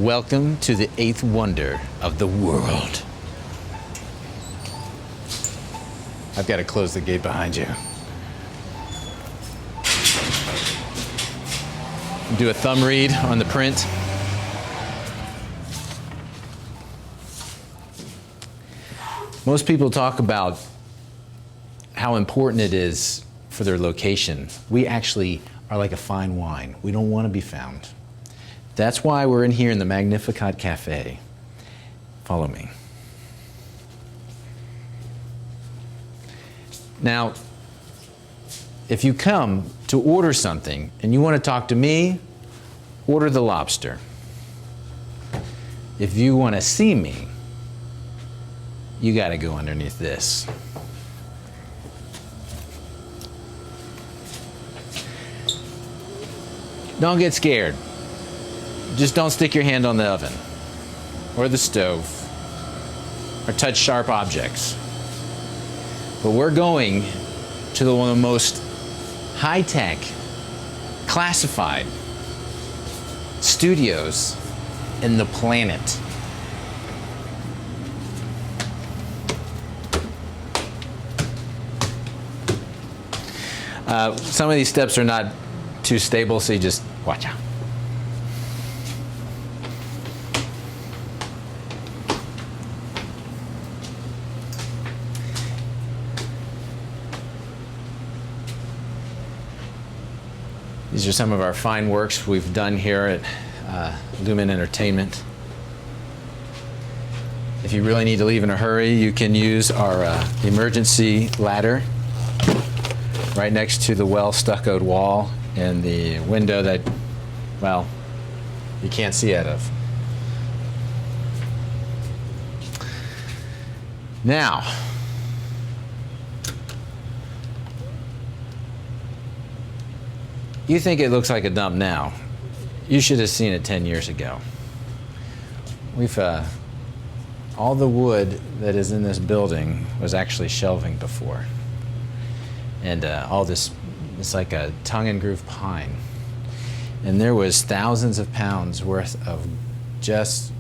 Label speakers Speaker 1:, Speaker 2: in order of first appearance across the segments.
Speaker 1: Welcome to the eighth wonder of the world. I've got to close the gate behind you. Do a thumb read on the print. Most people talk about how important it is for their location. We actually are like a fine wine. We don't want to be found. That's why we're in here in the Magnificat Cafe. Follow me. Now, if you come to order something and you want to talk to me, order the lobster. If you want to see me, you got to go underneath this. Don't get scared. Just don't stick your hand on the oven or the stove or touch sharp objects. But we're going to one of the most high-tech, classified studios in the planet. Some of these steps are not too stable, so you just watch out. These are some of our fine works we've done here at LUMEN Entertainment. If you really need to leave in a hurry, you can use our emergency ladder right next to the well-stuccoed wall and the window that, well, you can't see out of. Now, you think it looks like a dump now. You should have seen it 10 years ago. We've, all the wood that is in this building was actually shelving before. And all this, it's like a tongue and groove pine. And there was thousands of pounds worth of just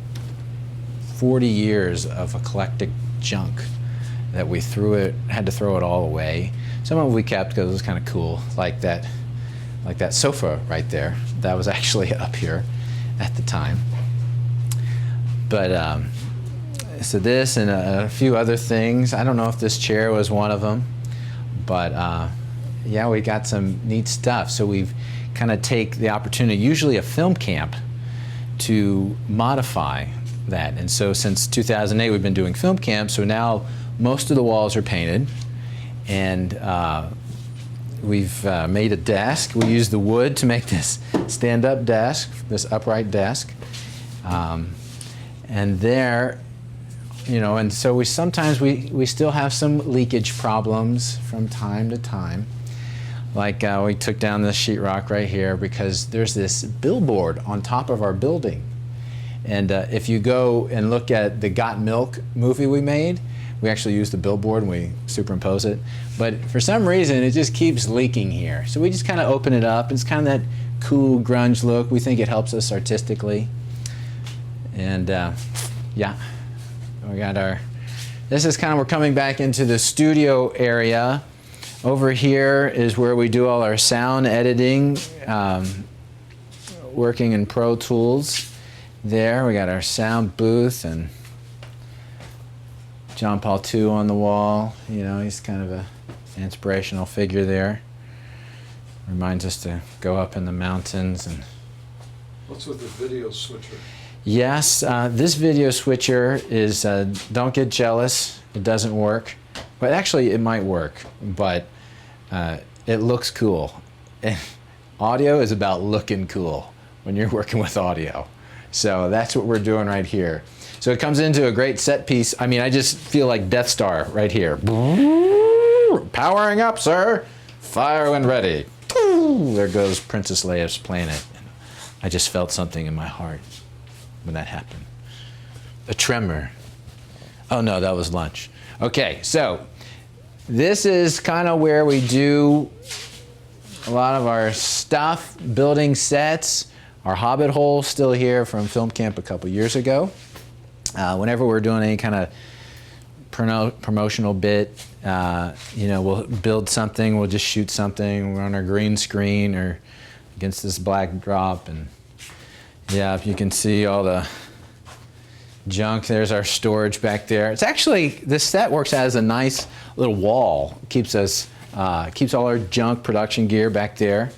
Speaker 1: 40 years of eclectic junk that we had to throw it all away. Some of it we kept because it was kind of cool, like that sofa right there. That was actually up here at the time. But so this and a few other things. I don't know if this chair was one of them, but yeah, we got some neat stuff. So we've kind of take the opportunity, usually a film camp, to modify that. And so since 2008, we've been doing film camps. So now most of the walls are painted, and we've made a desk. We used the wood to make this stand-up desk, this upright desk. And there, you know, and so sometimes we still have some leakage problems from time to time. Like we took down this sheetrock right here because there's this billboard on top of our building. And if you go and look at the Got Milk movie we made, we actually use the billboard and we superimpose it. But for some reason, it just keeps leaking here. So we just kind of open it up. It's kind of that cool grunge look. We think it helps us artistically. And yeah, we got this is kind of, we're coming back into the studio area. Over here is where we do all our sound editing, working in Pro Tools. There, we got our sound booth and John Paul II on the wall. You know, he's kind of an inspirational figure there. Reminds us to go up in the mountains. And
Speaker 2: what's with the video switcher?
Speaker 1: Yes, this video switcher is, don't get jealous, it doesn't work. But actually it might work, but it looks cool. And audio is about looking cool when you're working with audio. So that's what we're doing right here. So it comes into a great set piece. I mean, I just feel like Death Star right here. Powering up, sir. Fire when ready. There goes Princess Leia's planet. I just felt something in my heart when that happened. A tremor. Oh no, that was lunch. Okay, so this is kind of where we do a lot of our stuff, building sets. Our Hobbit hole still here from film camp a couple years ago. Whenever we're doing any kind of promotional bit, we'll build something, we'll just shoot something. We're on our green screen or against this black drop, and yeah, you can see all the junk. There's our storage back there. It's actually, this set works as a nice little wall. Keeps all our junk production gear back there,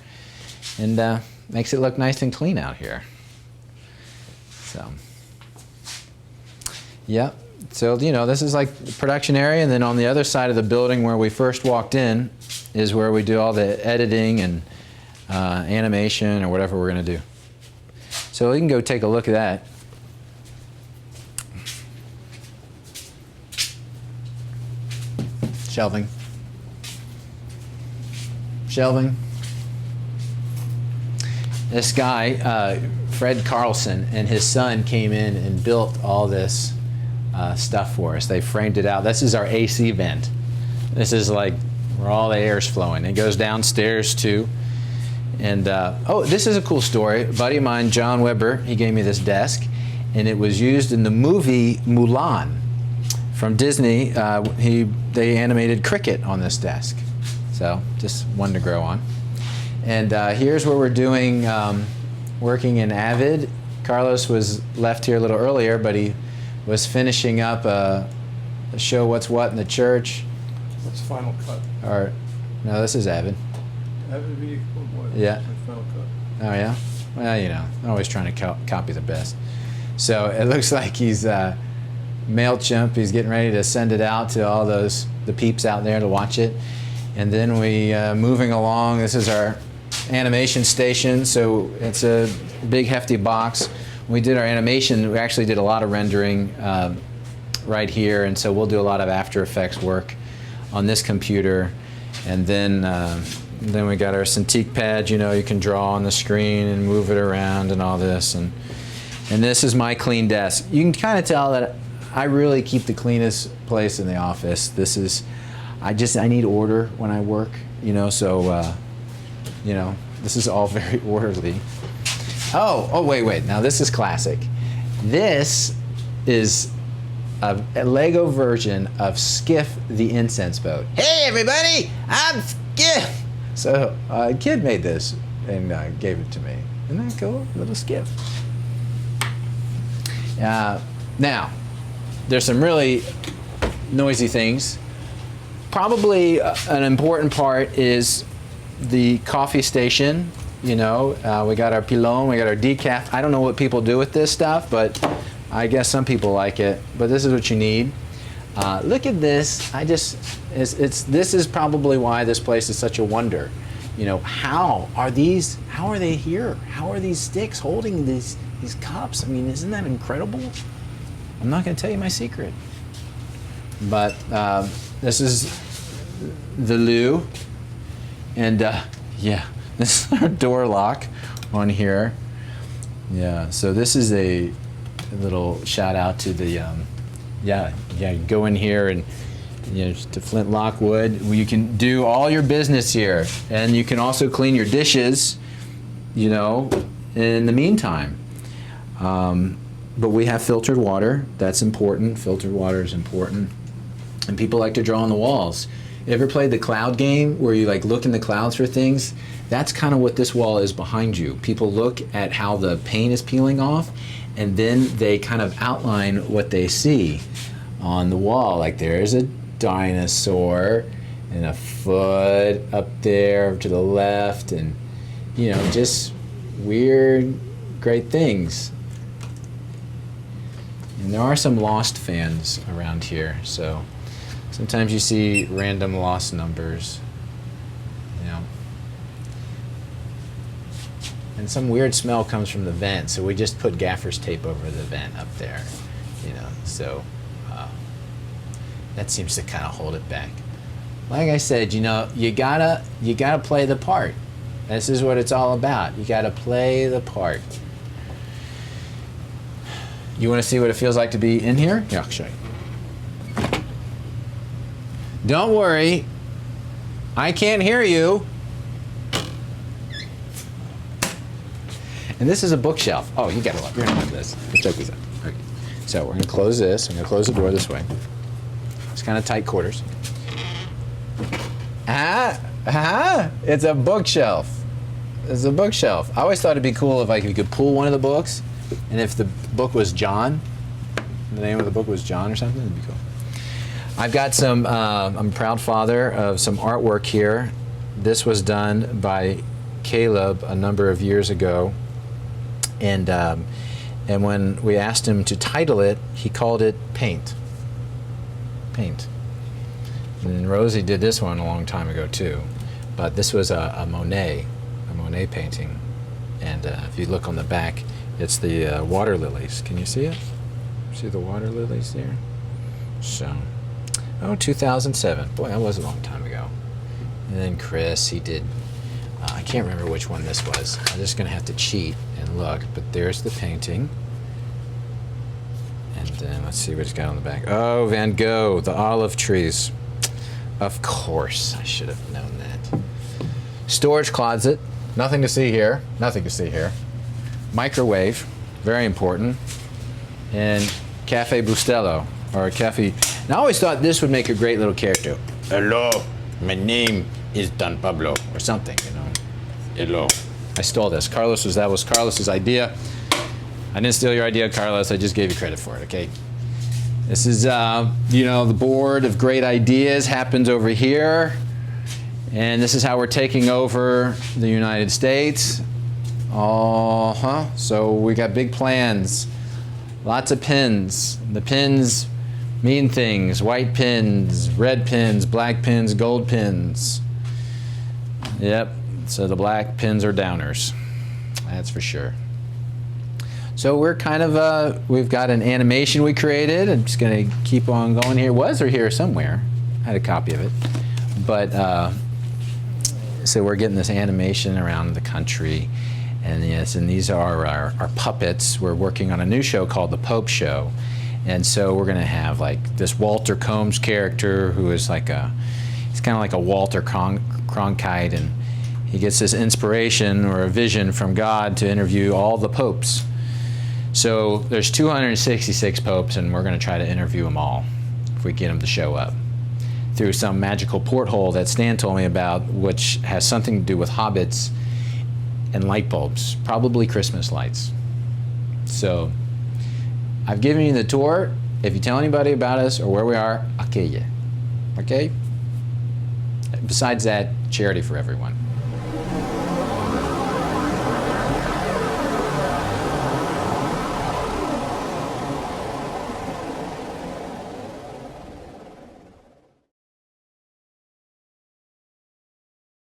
Speaker 1: and makes it look nice and clean out here. So, yeah. So, this is like the production area, and then on the other side of the building where we first walked in is where we do all the editing and animation or whatever we're going to do. So we can go take a look at that. Shelving. This guy, Fred Carlson, and his son came in and built all this stuff for us. They framed it out. This is our AC vent. This is like where all the air is flowing. It goes downstairs too. And oh, this is a cool story. A buddy of mine, John Weber, he gave me this desk, and it was used in the movie Mulan from Disney. They animated cricket on this desk, so just one to grow on. And here's where we're doing working in Avid. Carlos was left here a little earlier, but he was finishing up a show What's What in the Church.
Speaker 2: What's Final Cut?
Speaker 1: Or no, this is Avid.
Speaker 2: Avid Video, what?
Speaker 1: Yeah.
Speaker 2: Final Cut.
Speaker 1: Oh yeah? Well, I'm always trying to copy the best. So it looks like he's MailChimp. He's getting ready to send it out to all the peeps out there to watch it. And then we moving along. This is our animation station. So it's a big hefty box. When we did our animation, we actually did a lot of rendering right here, and so we'll do a lot of After Effects work on this computer. And then we got our Cintiq pad. You can draw on the screen and move it around and all this. And this is my clean desk. You can kind of tell that I really keep the cleanest place in the office. I need order when I work, so this is all very orderly. Oh, wait. Now this is classic. This is a Lego version of Skiff the incense boat. Hey everybody, I'm Skiff. So a kid made this and gave it to me. Isn't that cool? Little Skiff. Now, there's some really noisy things. Probably an important part is the coffee station. We got our pilon, we got our decaf. I don't know what people do with this stuff, but I guess some people like it. But this is what you need. Look at this. This is probably why this place is such a wonder. How are they here? How are these sticks holding these cups? I mean, isn't that incredible? I'm not going to tell you my secret. But this is the loo. And yeah, this is our door lock on here. Yeah, so this is a little shout out to the, go in here and, to Flintlock Wood. You can do all your business here. And you can also clean your dishes, in the meantime. But we have filtered water. That's important. Filtered water is important. And people like to draw on the walls. You ever played the cloud game where you look in the clouds for things? That's kind of what this wall is behind you. People look at how the paint is peeling off, and then they kind of outline what they see on the wall. Like there's a dinosaur and a foot up there to the left, and just weird, great things. And there are some lost fans around here, so sometimes you see random lost numbers, And some weird smell comes from the vent, so we just put gaffer's tape over the vent up there, so that seems to kind of hold it back. Like I said, you gotta play the part. This is what it's all about. You gotta play the part. You want to see what it feels like to be in here? Yeah, I'll show you. Don't worry, I can't hear you. And this is a bookshelf. Oh, you gotta love. You're gonna love this. Let's check this out. Okay. So we're gonna close this. I'm gonna close the door this way. It's kind of tight quarters. It's a bookshelf. It's a bookshelf. I always thought it'd be cool if you could pull one of the books, and if the book was John, the name of the book was John or something, it'd be cool. I've got some, I'm a proud father of some artwork here. This was done by Caleb a number of years ago, and when we asked him to title it, he called it Paint. Paint. And Rosie did this one a long time ago too, but this was a Monet painting, and if you look on the back, it's the water lilies. Can you see it? See the water lilies there? So, 2007. Boy, that was a long time ago. And then Chris, he did, I can't remember which one this was. I'm just going to have to cheat and look, but there's the painting. And then let's see what it's got on the back. Oh, Van Gogh, the olive trees. Of course, I should have known that. Storage closet. Nothing to see here. Nothing to see here. Microwave. Very important. And Cafe Bustelo, or Cafe. And I always thought this would make a great little character. Hello, my name is Don Pablo, or something, you know. Hello. I stole this. That was Carlos's idea. I didn't steal your idea, Carlos. I just gave you credit for it, okay? This is, the board of great ideas happens over here. And this is how we're taking over the United States. So we got big plans. Lots of pins. The pins mean things. White pins, red pins, black pins, gold pins. Yep, so the black pins are downers. That's for sure. So we're kind of, we've got an animation we created. I'm just going to keep on going here. Was or here somewhere. I had a copy of it. But, so we're getting this animation around the country. And yes, and these are our puppets. We're working on a new show called The Pope Show. And so we're going to have like this Walter Combs character who is like he's kind of like a Walter Cronkite, and he gets this inspiration or a vision from God to interview all the popes. So there's 266 popes, and we're going to try to interview them all if we get them to show up through some magical porthole that Stan told me about, which has something to do with hobbits and light bulbs, probably Christmas lights. So I've given you the tour. If you tell anybody about us or where we are, I'll kill you. Okay? Besides that, charity for everyone.